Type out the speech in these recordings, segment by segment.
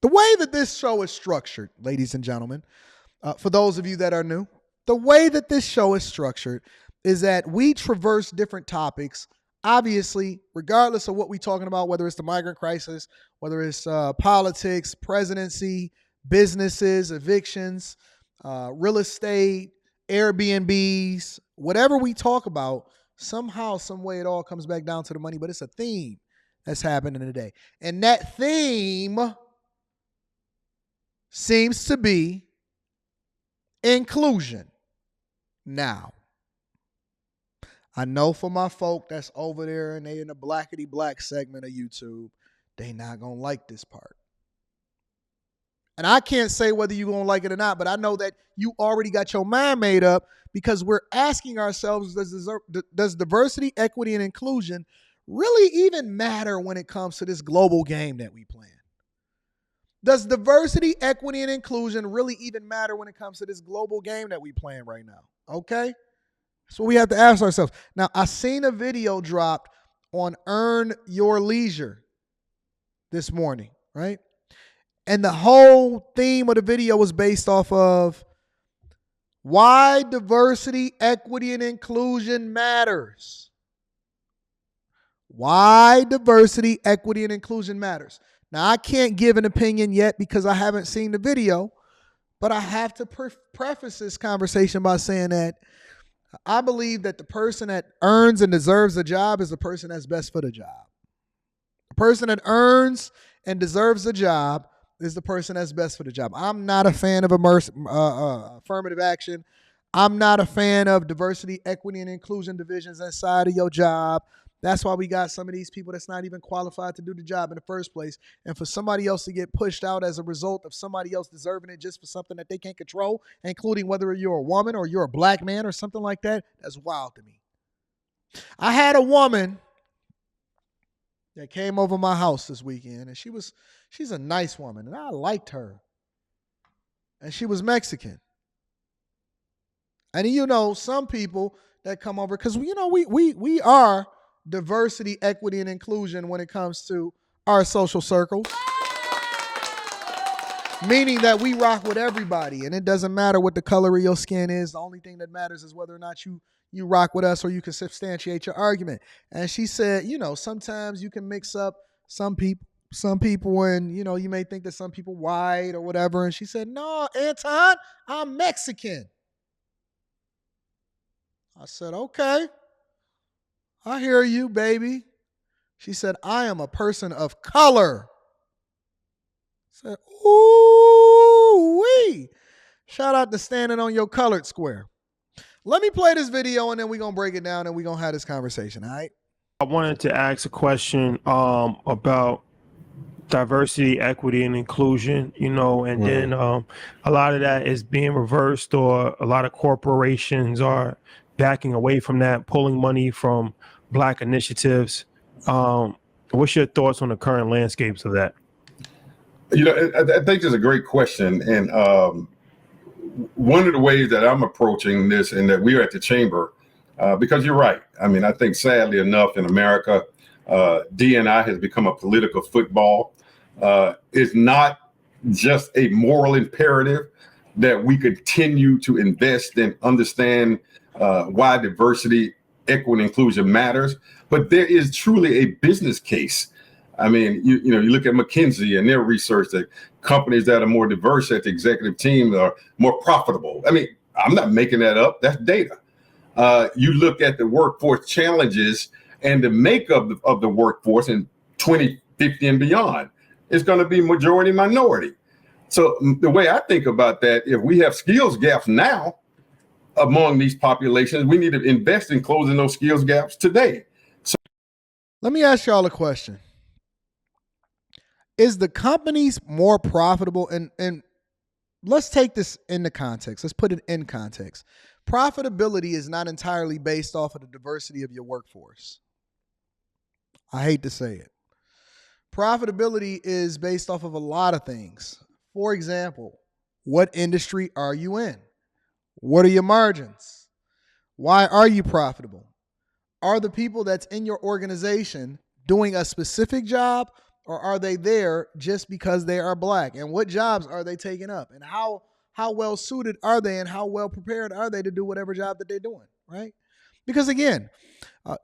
The way that this show is structured, ladies and gentlemen, for those of you that are new, the way that this show is structured is that we traverse different topics, obviously, regardless of what we're talking about, whether it's the migrant crisis, whether it's politics, presidency, businesses, evictions, real estate, Airbnbs, whatever we talk about, somehow, some way it all comes back down to the money, but it's a theme that's happening today. And that theme seems to be inclusion. Now, I know for my folk that's over there and they in the blackety black segment of YouTube, they not going to like this part. And I can't say whether you're going to like it or not, but I know that you already got your mind made up because we're asking ourselves, does diversity, equity, and inclusion really even matter when it comes to this global game that we play? Does diversity, equity, and inclusion really even matter when it comes to this global game that we playing right now? Okay? That's what we have to ask ourselves. Now, I seen a video dropped on Earn Your Leisure this morning, right? And the whole theme of the video was based off of why diversity, equity, and inclusion matters. Why diversity, equity, and inclusion matters. Now, I can't give an opinion yet because I haven't seen the video, but I have to preface this conversation by saying that I believe that the person that earns and deserves a job is the person that's best for the job. The person that earns and deserves a job is the person that's best for the job. I'm not a fan of affirmative action. I'm not a fan of diversity, equity, and inclusion divisions inside of your job. That's why we got some of these people that's not even qualified to do the job in the first place. And for somebody else to get pushed out as a result of somebody else deserving it just for something that they can't control, including whether you're a woman or you're a black man or something like that, that's wild to me. I had a woman that came over my house this weekend, and she's a nice woman, and I liked her. And she was Mexican. And you know, some people that come over, because you know, we are diversity, equity, and inclusion when it comes to our social circles. Meaning that we rock with everybody, and it doesn't matter what the color of your skin is. The only thing that matters is whether or not you rock with us or you can substantiate your argument. And she said, you know, sometimes you can mix up some people, and you know, you may think that some people white or whatever. And she said, no, Anton, I'm Mexican. I said, okay. I hear you, baby. She said, I am a person of color. I said, ooh-wee. Shout out to standing on your colored square. Let me play this video and then we're going to break it down and we're going to have this conversation, all right? I wanted to ask a question about diversity, equity, and inclusion, you know, and then a lot of that is being reversed, or a lot of corporations are backing away from that, pulling money from Black initiatives. What's your thoughts on the current landscapes of that? You know, I think it's a great question. And one of the ways that I'm approaching this, and that we're at the chamber, because you're right. I mean, I think sadly enough in America, D&I has become a political football. It's not just a moral imperative that we continue to invest and understand why diversity, equity, and inclusion matters, but there is truly a business case. I mean, you know, you look at McKinsey and their research that companies that are more diverse at the executive team are more profitable. I mean, I'm not making that up. That's data. You look at the workforce challenges and the makeup of the workforce in 2050 and beyond. It's going to be majority minority. So the way I think about that, if we have skills gaps now among these populations, we need to invest in closing those skills gaps today. So let me ask y'all a question. Is the companies more profitable? And let's take this into context. Let's put it in context. Profitability is not entirely based off of the diversity of your workforce. I hate to say it. Profitability is based off of a lot of things. For example, what industry are you in? What are your margins? Why are you profitable? Are the people that's in your organization doing a specific job, or are they there just because they are black? And what jobs are they taking up? And how well suited are they, and how well prepared are they to do whatever job that they're doing, right? Because again,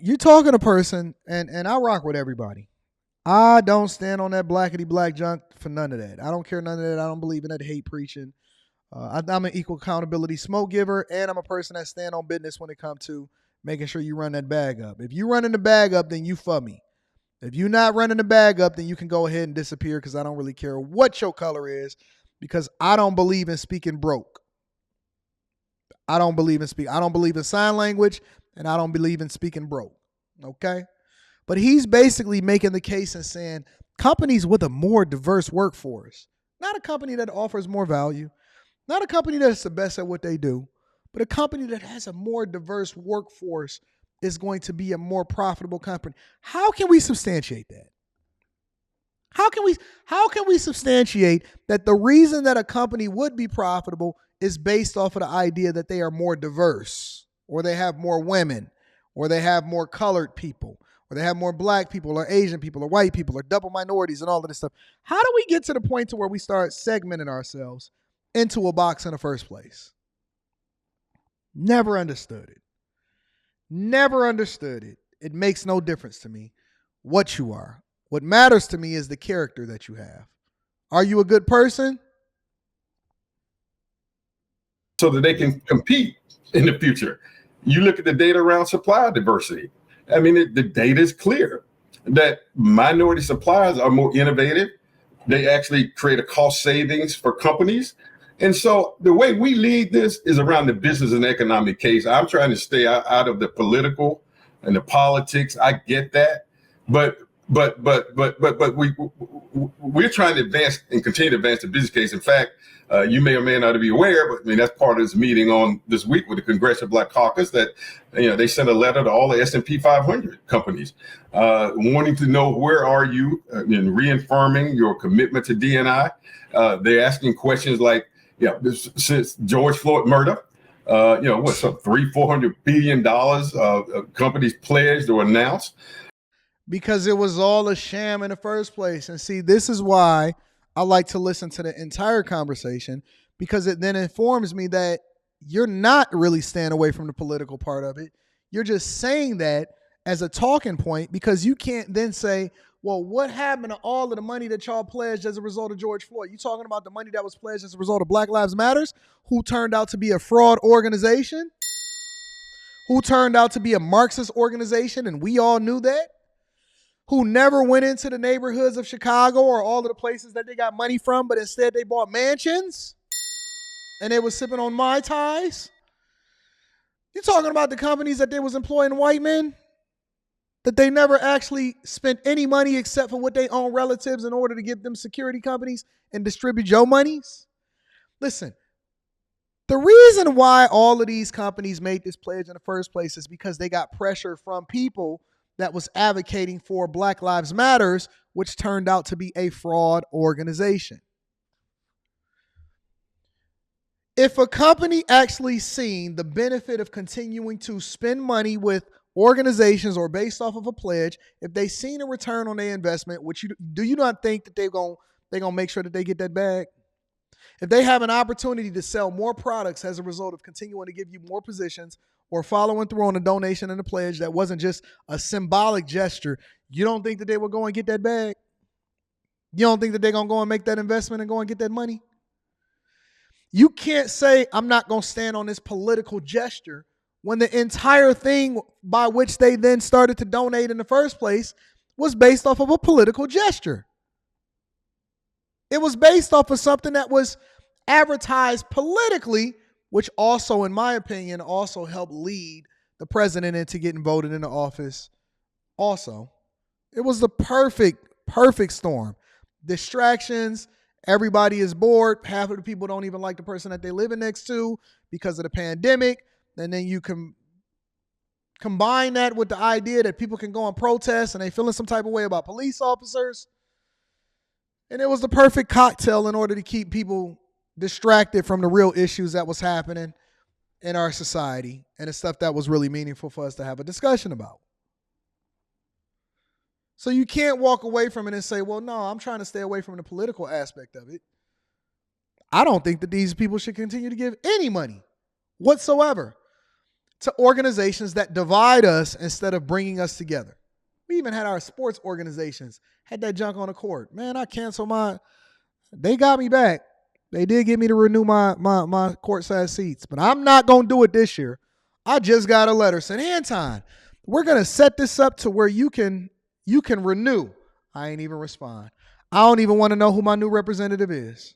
you're talking to a person, and I rock with everybody. I don't stand on that blackety black junk for none of that. I don't care none of that. I don't believe in that hate preaching. I'm an equal accountability smoke giver, and I'm a person that stand on business when it comes to making sure you run that bag up. If you running the bag up, then you for me. If you're not running the bag up, then you can go ahead and disappear, because I don't really care what your color is, because I don't believe in speaking broke. I don't believe in sign language, and I don't believe in speaking broke. Okay? But he's basically making the case and saying companies with a more diverse workforce, not a company that offers more value, not a company that's the best at what they do, but a company that has a more diverse workforce is going to be a more profitable company. How can we substantiate that? How can we substantiate that the reason that a company would be profitable is based off of the idea that they are more diverse, or they have more women, or they have more colored people, or they have more black people, or Asian people, or white people, or double minorities, and all of this stuff? How do we get to the point to where we start segmenting ourselves into a box in the first place? Never understood it. Never understood it. It makes no difference to me what you are. What matters to me is the character that you have. Are you a good person? So that they can compete in the future. You look at the data around supplier diversity. I mean, the data is clear that minority suppliers are more innovative. They actually create a cost savings for companies. And so the way we lead this is around the business and economic case. I'm trying to stay out of the political and the politics. I get that, but we're trying to advance and continue to advance the business case. In fact, you may or may not be aware, but I mean that's part of this meeting on this week with the Congressional Black Caucus, that they sent a letter to all the S&P 500 companies wanting to know where are you in reaffirming your commitment to D&I. They're asking questions like, since George Floyd murder, what's up, $400 billion companies pledged or announced. Because it was all a sham in the first place. And see, this is why I like to listen to the entire conversation, because it then informs me that you're not really staying away from the political part of it. You're just saying that as a talking point, because you can't then say, well, what happened to all of the money that y'all pledged as a result of George Floyd? You talking about the money that was pledged as a result of Black Lives Matters, who turned out to be a fraud organization, who turned out to be a Marxist organization, and we all knew that, who never went into the neighborhoods of Chicago or all of the places that they got money from, but instead they bought mansions and they were sipping on Mai Tais? You talking about the companies that they was employing white men, that they never actually spent any money except for what they own relatives in order to give them security companies and distribute your monies? Listen, the reason why all of these companies made this pledge in the first place is because they got pressure from people that was advocating for Black Lives Matters, which turned out to be a fraud organization. If a company actually seen the benefit of continuing to spend money with organizations or based off of a pledge, if they seen a return on their investment, do you not think that they're gonna make sure that they get that bag? If they have an opportunity to sell more products as a result of continuing to give you more positions or following through on a donation and a pledge that wasn't just a symbolic gesture, you don't think that they will go and get that bag? You don't think that they're going to go and make that investment and go and get that money? You can't say, I'm not going to stand on this political gesture, when the entire thing by which they then started to donate in the first place was based off of a political gesture. It was based off of something that was advertised politically, which also, in my opinion, also helped lead the president into getting voted into office. Also, it was the perfect storm. Distractions, everybody is bored. Half of the people don't even like the person that they're living next to because of the pandemic. And then you can combine that with the idea that people can go and protest and they feeling some type of way about police officers. And it was the perfect cocktail in order to keep people distracted from the real issues that was happening in our society and the stuff that was really meaningful for us to have a discussion about. So you can't walk away from it and say, well, no, I'm trying to stay away from the political aspect of it. I don't think that these people should continue to give any money whatsoever to organizations that divide us instead of bringing us together. We even had our sports organizations, had that junk on the court. Man, I canceled they got me back. They did get me to renew my courtside seats, but I'm not going to do it this year. I just got a letter saying, Anton, we're going to set this up to where you can renew. I ain't even respond. I don't even want to know who my new representative is.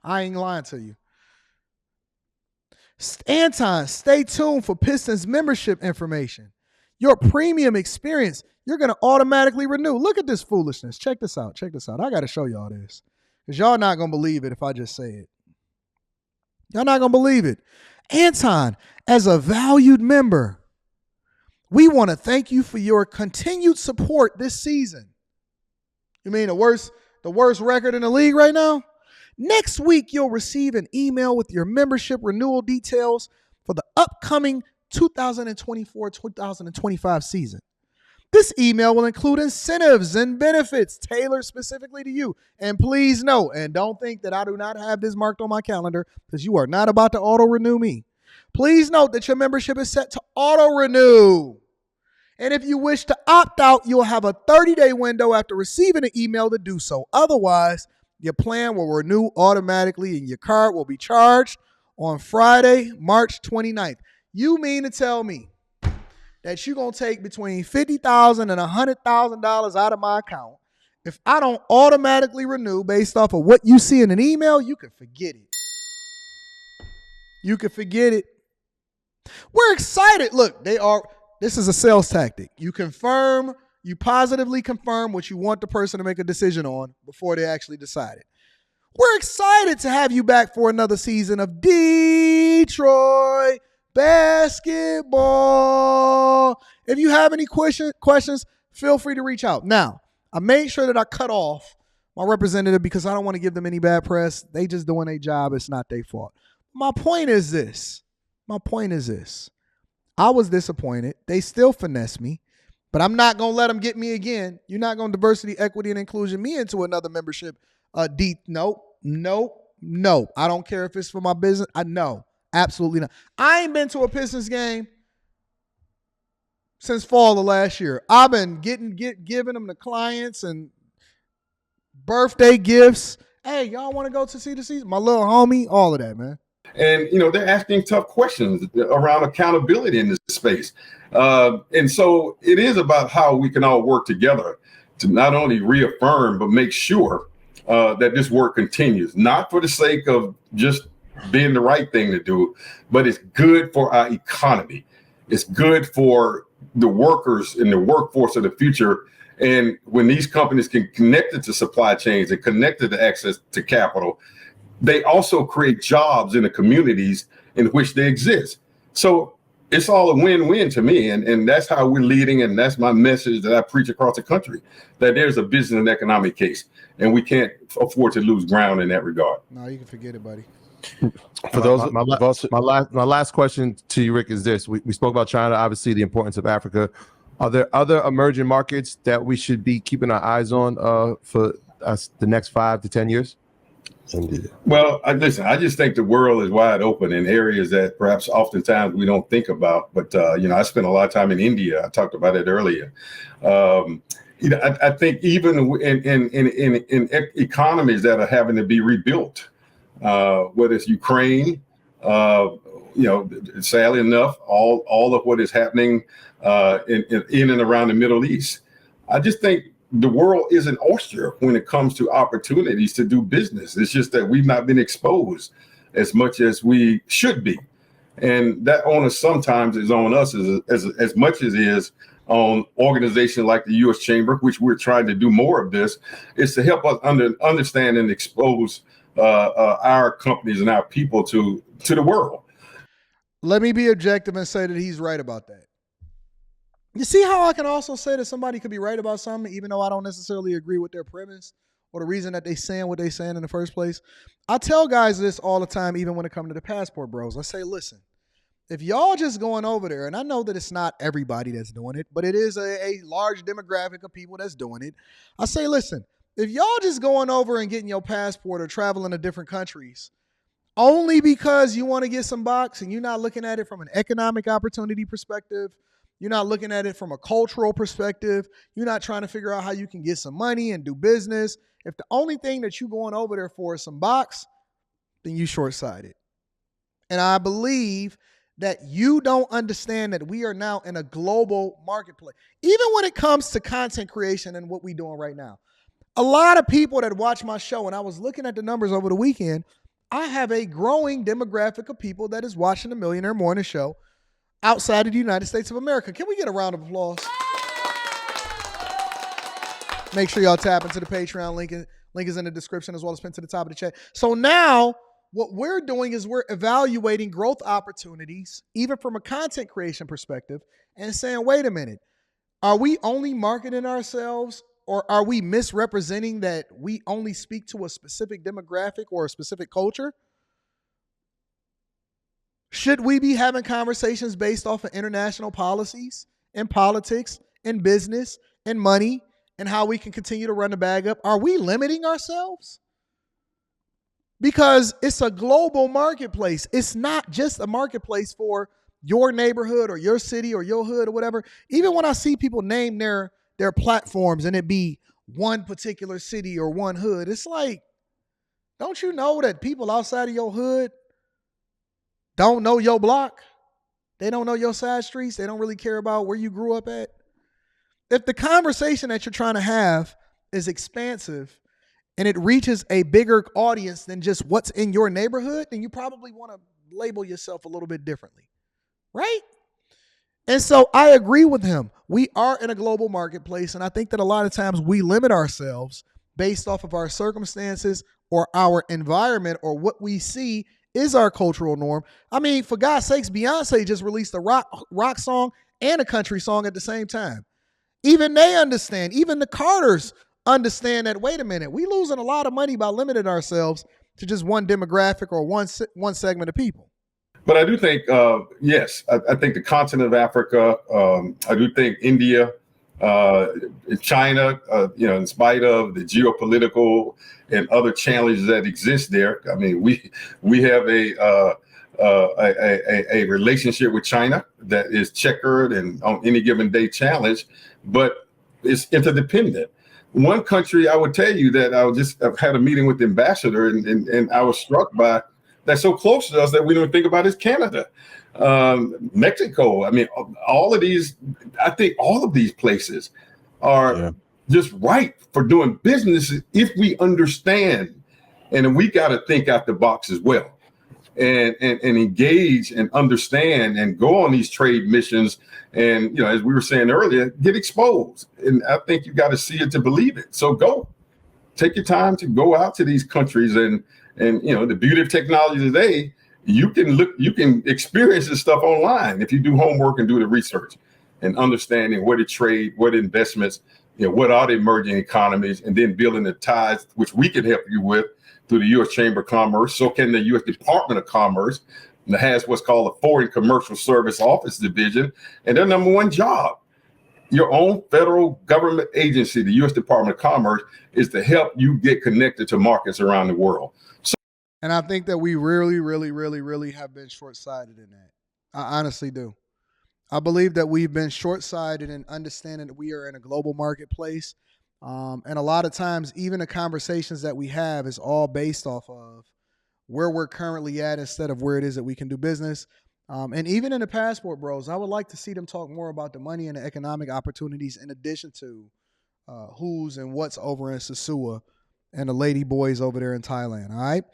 I ain't lying to you. Anton, stay tuned for Pistons membership information. Your premium experience, you're going to automatically renew. Look at this foolishness. Check this out. I got to show y'all this because y'all not going to believe it if I just say it. Y'all not going to believe it. Anton, as a valued member, we want to thank you for your continued support this season. You mean the worst record in the league right now? Next week, you'll receive an email with your membership renewal details for the upcoming 2024-2025 season. This email will include incentives and benefits tailored specifically to you. And please note, and don't think that I do not have this marked on my calendar because you are not about to auto-renew me. Please note that your membership is set to auto-renew. And if you wish to opt out, you'll have a 30-day window after receiving an email to do so. Otherwise, your plan will renew automatically and your card will be charged on Friday, March 29th. You mean to tell me that you're going to take between $50,000 and $100,000 out of my account if I don't automatically renew based off of what you see in an email? You can forget it. You can forget it. We're excited. Look, this is a sales tactic. You positively confirm what you want the person to make a decision on before they actually decide it. We're excited to have you back for another season of Detroit basketball. If you have any questions, feel free to reach out. Now, I made sure that I cut off my representative because I don't want to give them any bad press. They just doing their job. It's not their fault. My point is this. I was disappointed. They still finesse me, but I'm not going to let them get me again. You're not going to diversity, equity, and inclusion me into another membership. Nope. I don't care if it's for my business. No, absolutely not. I ain't been to a Pistons game since fall of last year. I've been giving them the clients and birthday gifts. Hey, y'all want to go to see the season? My little homie, all of that, man. And, they're asking tough questions around accountability in this space. And so it is about how we can all work together to not only reaffirm, but make sure that this work continues, not for the sake of just being the right thing to do, but it's good for our economy. It's good for the workers in the workforce of the future. And when these companies can connect it to supply chains and connect it to access to capital, they also create jobs in the communities in which they exist. So it's all a win-win to me. And that's how we're leading. And that's my message that I preach across the country, that there's a business and economic case. And we can't afford to lose ground in that regard. No, you can forget it, buddy. For those, my last question to you, Rick, is this. We spoke about China, obviously the importance of Africa. Are there other emerging markets that we should be keeping our eyes on for us the next 5 to 10 years? Indeed. Well, listen, I just think the world is wide open in areas that perhaps oftentimes we don't think about. But, I spent a lot of time in India. I talked about it earlier. I think even in economies that are having to be rebuilt, whether it's Ukraine, sadly enough, all of what is happening in and around the Middle East. I just think the world is an oyster when it comes to opportunities to do business. It's just that we've not been exposed as much as we should be. And that onus sometimes is on us as much as it is on organizations like the U.S. Chamber, which we're trying to do more of this, is to help us understand and expose our companies and our people to the world. Let me be objective and say that he's right about that. You see how I can also say that somebody could be right about something, even though I don't necessarily agree with their premise or the reason that they're saying what they're saying in the first place? I tell guys this all the time, even when it comes to the passport bros. I say, listen, if y'all just going over there, and I know that it's not everybody that's doing it, but it is a large demographic of people that's doing it. I say, listen, if y'all just going over and getting your passport or traveling to different countries only because you want to get some box and you're not looking at it from an economic opportunity perspective, you're not looking at it from a cultural perspective, you're not trying to figure out how you can get some money and do business. If the only thing that you're going over there for is some box, then you short-sighted. And I believe that you don't understand that we are now in a global marketplace. Even when it comes to content creation and what we're doing right now. A lot of people that watch my show, and I was looking at the numbers over the weekend, I have a growing demographic of people that is watching the Millionaire Morning Show outside of the United States of America. Can we get a round of applause? Make sure y'all tap into the Patreon link. Link is in the description as well as pinned to the top of the chat. So now what we're doing is we're evaluating growth opportunities, even from a content creation perspective, and saying, wait a minute, are we only marketing ourselves, or are we misrepresenting that we only speak to a specific demographic or a specific culture? Should we be having conversations based off of international policies and politics and business and money and how we can continue to run the bag up? Are we limiting ourselves? Because it's a global marketplace. It's not just a marketplace for your neighborhood or your city or your hood or whatever. Even when I see people name their platforms and it be one particular city or one hood, it's like, don't you know that people outside of your hood don't know your block? They don't know your side streets. They don't really care about where you grew up at. If the conversation that you're trying to have is expansive and it reaches a bigger audience than just what's in your neighborhood, then you probably want to label yourself a little bit differently, right? And so I agree with him. We are in a global marketplace, and I think that a lot of times we limit ourselves based off of our circumstances or our environment or what we see is our cultural norm. I mean, for God's sakes, Beyonce just released a rock song and a country song at the same time. Even they understand, even the Carters understand that, wait a minute, we losing a lot of money by limiting ourselves to just one demographic or one segment of people. But I do think, yes, I think the continent of Africa, I do think India, China, in spite of the geopolitical and other challenges that exist there. I mean, we have a relationship with China that is checkered and on any given day challenged, but it's interdependent. One country I would tell you that I've had a meeting with the ambassador and I was struck by that's so close to us that we don't think about is Canada, Mexico. I mean, all of these, I think all of these places are just right for doing business if we understand, and we got to think out the box as well, and engage and understand and go on these trade missions. And, as we were saying earlier, get exposed. And I think you got to see it to believe it. So go, take your time to go out to these countries and the beauty of technology today, you can experience this stuff online if you do homework and do the research and understanding where to trade, what investments, what are the emerging economies, and then building the ties, which we can help you with through the U.S. Chamber of Commerce. So can the U.S. Department of Commerce, that has what's called a Foreign Commercial Service Office Division, and their number one job, your own federal government agency, the U.S. Department of Commerce, is to help you get connected to markets around the world. And I think that we really, really, really, really have been short-sighted in that. I honestly do. I believe that we've been short-sighted in understanding that we are in a global marketplace. And a lot of times, even the conversations that we have is all based off of where we're currently at instead of where it is that we can do business. And even in the Passport Bros, I would like to see them talk more about the money and the economic opportunities in addition to who's and what's over in Sasua and the lady boys over there in Thailand, all right?